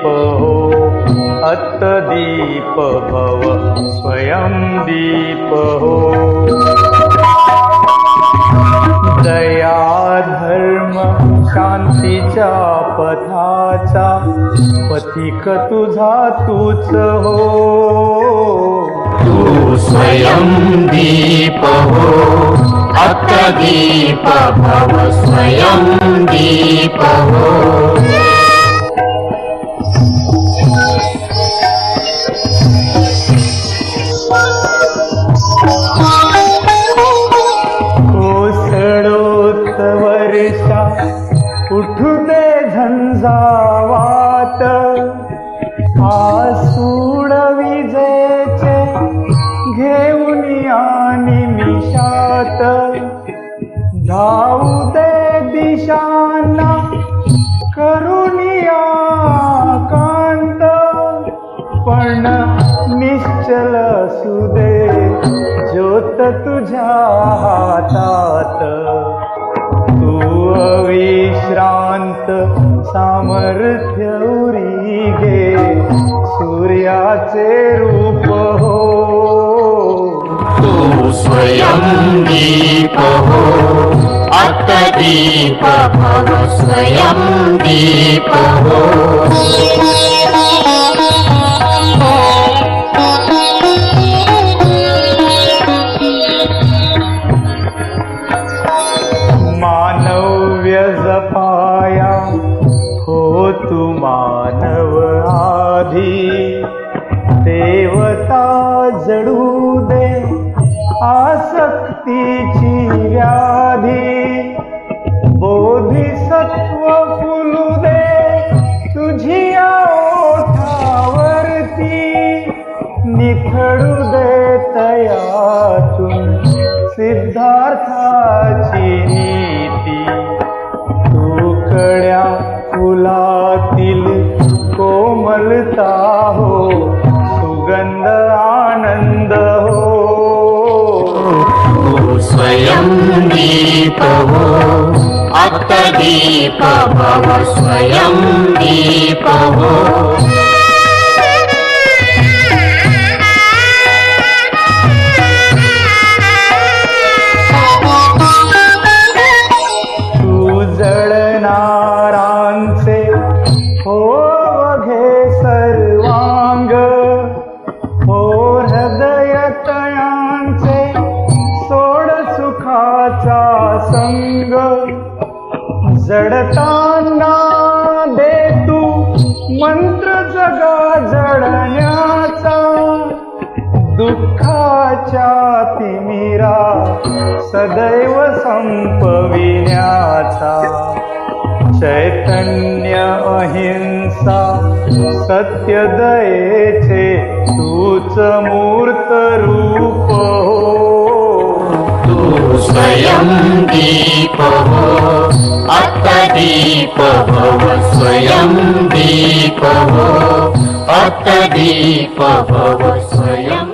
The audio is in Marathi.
हो अत्तदीप भव स्वयं दीप हो। दया धर्म शांतीच्या पथाचा पथिक तुझा तूच हो। तू स्वयं दीप हो अत्तदीप भव स्वयं दीप हो। कोसळोत वर्षा उठू दे झंझावात आसूड विजेचे घेऊन आणि निशात धावू दे दिशांना करुनिया कांत पण निश्चल सुदे ज्योत तुझ्या हातात। तू अविश्रांत सामर्थ्य उरी घे सूर्याचे रूप हो। तू स्वयं दीप हो अत्तदीप भव स्वयं दीप हो। मानव्य जपाया हो तू मानव आधी देवता जडू दे आसक्तीची व्याधी बोधिसत्व फुलू दे तुझिया ओठावरती निथळू दे तयातून सिद्धार्थाची नीती। तू कड्या फुलातील कोमलता हो सुगंध आनंद हो। तू स्वयं दीप हो अत्तदीप भव स्वयं दीप हो। जळणारांचे हो वघे सर्वांग हो हृदय तयांचे सोड सुखाचा संग जडताना दे तू मंत्र जगा जडण्याचा दुःखाच्या तिमिरा सदैव संपविण्याचा। चैतन्य अहिंसा सत्य दयेचे तूच मूर्त रूप हो। तू स्वयं दीप हो अत्तदीप भव स्वयं दीप हो अत्तदीप भव स्वयं